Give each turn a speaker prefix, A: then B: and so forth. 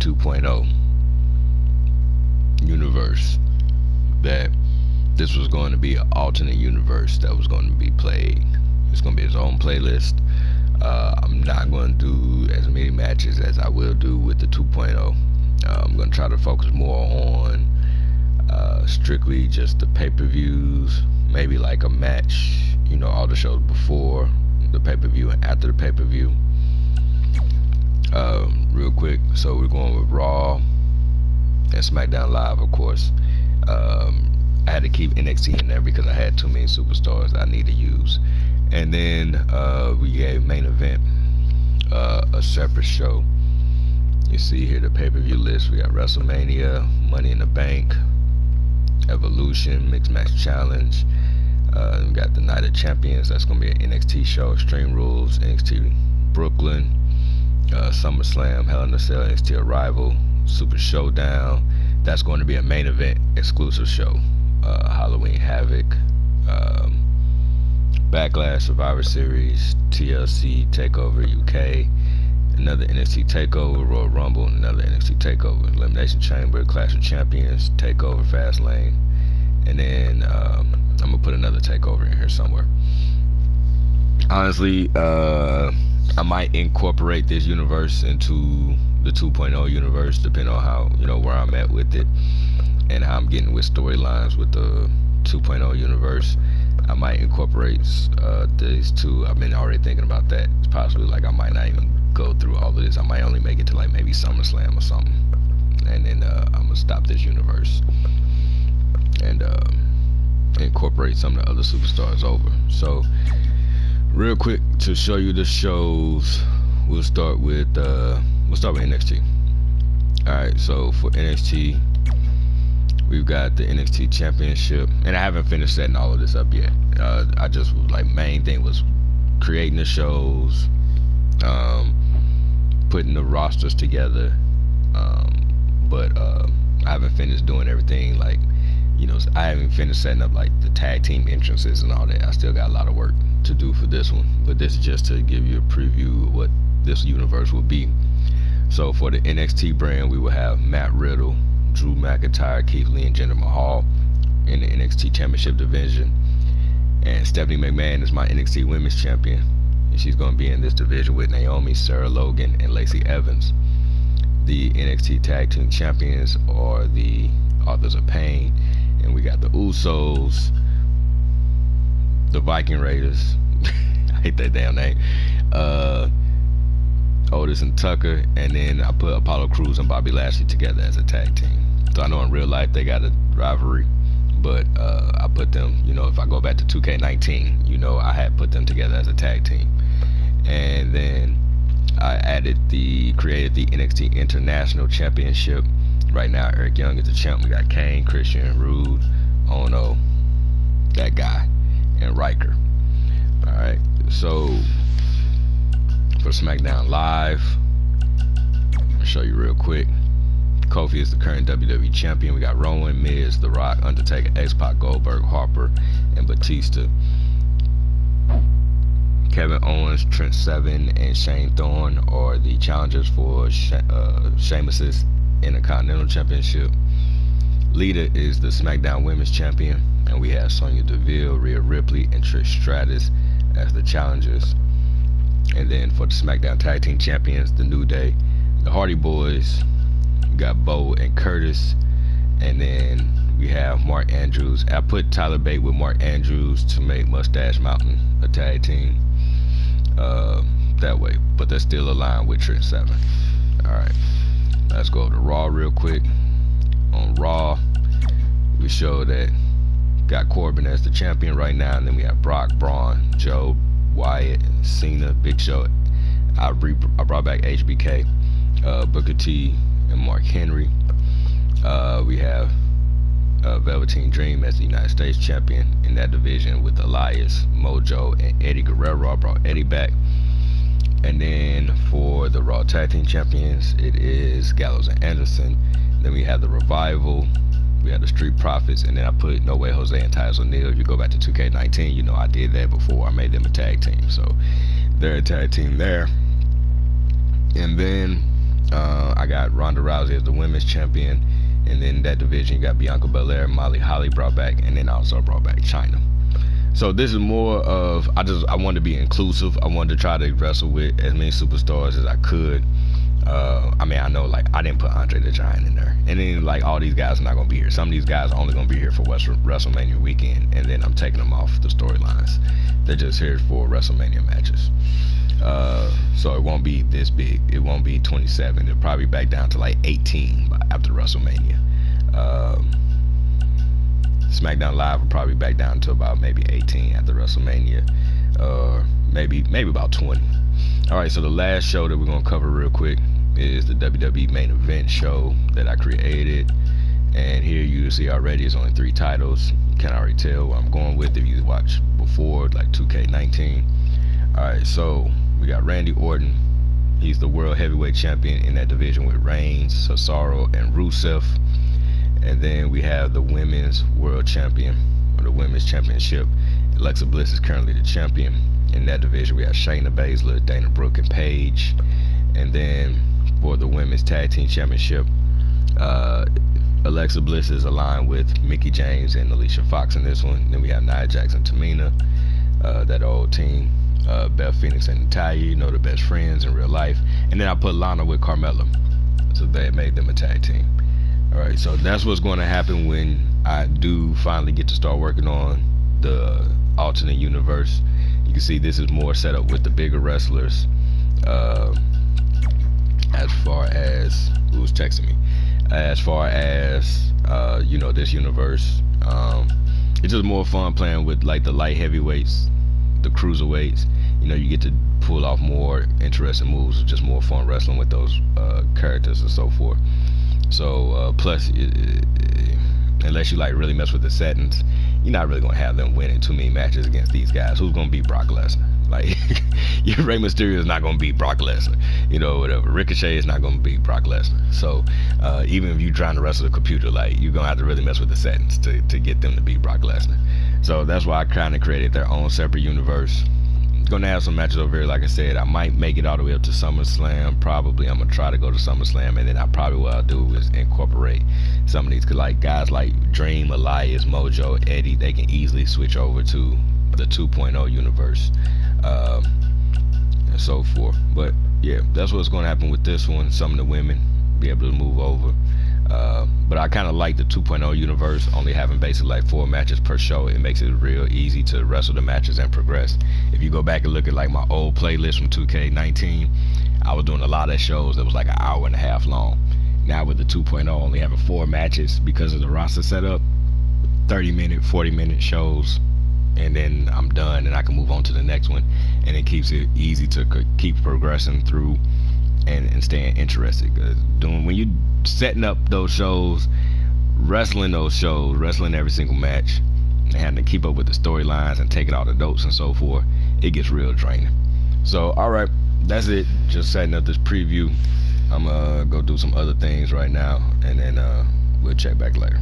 A: 2.0 universe, that this was going to be an alternate universe that was going to be played. It's going to be its own playlist. I'm not going to do as many matches as I will do with the 2.0. I'm going to try to focus more on strictly just the pay-per-views, maybe like a match, you know, all the shows before the pay-per-view and after the pay-per-view. Real quick, so we're going with Raw and SmackDown Live, of course. I had to keep NXT in there because I had too many superstars I need to use. And then we gave main event a separate show. You see here the pay-per-view list. We got WrestleMania, Money in the Bank, Evolution, Mixed Match Challenge. We got the Night of Champions. That's going to be an NXT show. Extreme Rules, NXT Brooklyn, SummerSlam, Hell in a Cell, NXT Arrival, Super Showdown. That's going to be a main event exclusive show. Halloween Havoc, Backlash, Survivor Series, TLC, Takeover UK, another NXT Takeover, Royal Rumble, another NXT Takeover, Elimination Chamber, Clash of Champions, Takeover, Fastlane, and then I'm gonna put another Takeover in here somewhere. Honestly, I might incorporate this universe into the 2.0 universe, depending on how, you know, where I'm at with it and how I'm getting with storylines with the 2.0 universe. I might incorporate these two. I've been already thinking about that. It's possibly like I might not even go through all of this. I might only make it to like maybe SummerSlam or something, and then I'm gonna stop this universe and incorporate some of the other superstars over. So real quick, to show you the shows, we'll start with NXT. Alright, so for NXT, we've got the NXT Championship, and I haven't finished setting all of this up yet. I just was like, main thing was creating the shows, putting the rosters together, but I haven't finished doing everything, like, you know, I haven't finished setting up like the tag team entrances and all that. I still got a lot of work to do for this one, but this is just to give you a preview of what this universe will be. So for the NXT brand, we will have Matt Riddle, Drew McIntyre, Keith Lee, and Jinder Mahal in the NXT Championship division. And Stephanie McMahon is my NXT Women's Champion, and she's going to be in this division with Naomi, Sarah Logan, and Lacey Evans. The NXT Tag Team Champions are the Authors of Pain, and we got the Usos, the Viking Raiders, I hate that damn name, Otis and Tucker, and then I put Apollo Crews and Bobby Lashley together as a tag team. So I know in real life they got a rivalry, but I put them, you know, if I go back to 2K19, you know, I had put them together as a tag team. And then I created the NXT International Championship. Right now Eric Young is the champ. We got Kane, Christian, Rude, Ono, that guy, and Riker. Alright, so for SmackDown Live, I'll show you real quick. Kofi is the current WWE champion. We got Rowan, Miz, The Rock, Undertaker, X-Pac, Goldberg, Harper, and Batista. Kevin Owens, Trent Seven, and Shane Thorne are the challengers for Sheamus's Intercontinental Championship. Lita is the SmackDown Women's Champion, and we have Sonya Deville, Rhea Ripley, and Trish Stratus as the challengers. And then for the SmackDown Tag Team Champions, the New Day, the Hardy Boys, we got Bo and Curtis, and then we have Mark Andrews. I put Tyler Bate with Mark Andrews to make Mustache Mountain a tag team that way, but they're still aligned with Trent Seven. Alright, let's go to Raw real quick. On Raw, we show that got Corbin as the champion right now, and then we have Brock, Braun, Joe, Wyatt, Cena, Big Show. I brought back HBK, Booker T, and Mark Henry. We have Velveteen Dream as the United States champion in that division with Elias, Mojo, and Eddie Guerrero. I brought Eddie back. And then for the Raw Tag Team Champions, it is Gallows and Anderson. Then we have the Revival, we have the Street Profits, and then I put No Way Jose and Tyus O'Neil. If you go back to 2K19, you know I did that before. I made them a tag team, so they're a tag team there. And then I got Ronda Rousey as the women's champion, and then that division you got Bianca Belair, Molly Holly brought back, and then also brought back China. So this is more of I wanted to be inclusive. I wanted to try to wrestle with as many superstars as I could. I mean, I know like I didn't put Andre the Giant in there, and then like all these guys are not gonna be here. Some of these guys are only gonna be here for WrestleMania weekend, and then I'm taking them off the storylines. They're just here for WrestleMania matches. So it won't be this big. It won't be 27. It'll probably back down to like 18 after WrestleMania. SmackDown Live will probably back down to about maybe 18 after WrestleMania, or maybe about 20. All right, so the last show that we're gonna cover real quick is the WWE main event show that I created, and here you see already it's only 3 titles. You can already tell what I'm going with if you watched before, like 2K19. All right, so we got Randy Orton. He's the world heavyweight champion in that division with Reigns, Cesaro, and Rusev. And then we have the women's world champion, or the women's championship. Alexa Bliss is currently the champion. In that division, we have Shayna Baszler, Dana Brooke, and Paige. And then for the women's tag team championship, Alexa Bliss is aligned with Mickie James and Alicia Fox in this one. Then we have Nia Jax and Tamina, that old team. Beth Phoenix and Natalya, you know, the best friends in real life. And then I put Lana with Carmella, so they made them a tag team. Alright, so that's what's going to happen when I do finally get to start working on the alternate universe. You can see this is more set up with the bigger wrestlers. As far as who's texting me, as far as you know, this universe, it's just more fun playing with like the light heavyweights, the cruiserweights. You know, you get to pull off more interesting moves, just more fun wrestling with those characters and so forth. So plus, unless you like really mess with the settings, you're not really gonna have them winning too many matches against these guys. Who's gonna beat Brock Lesnar? Like, your Rey Mysterio is not gonna beat Brock Lesnar. You know, whatever. Ricochet is not gonna beat Brock Lesnar. So even if you're trying to wrestle the computer, like, you're gonna have to really mess with the settings to get them to beat Brock Lesnar. So that's why I kind of created their own separate universe. Gonna have some matches over here. Like I said, I might make it all the way up to SummerSlam. Probably I'm gonna try to go to SummerSlam, and then what I'll do is incorporate some of these, cause like guys like Dream, Elias, Mojo, Eddie, they can easily switch over to the 2.0 universe, and so forth. But yeah, that's what's gonna happen with this one. Some of the women be able to move over. But I kind of like the 2.0 universe, only having basically like 4 matches per show. It makes it real easy to wrestle the matches and progress. If you go back and look at like my old playlist from 2K19, I was doing a lot of shows that was like an hour and a half long. Now with the 2.0 only having 4 matches because of the roster setup, 30-minute, 40-minute shows, and then I'm done and I can move on to the next one. And it keeps it easy to keep progressing through and staying interested. Cause when you setting up those shows, wrestling every single match, and having to keep up with the storylines and taking all the notes and so forth, it gets real draining. So alright, that's it. Just setting up this preview. I'm gonna go do some other things right now, and then we'll check back later.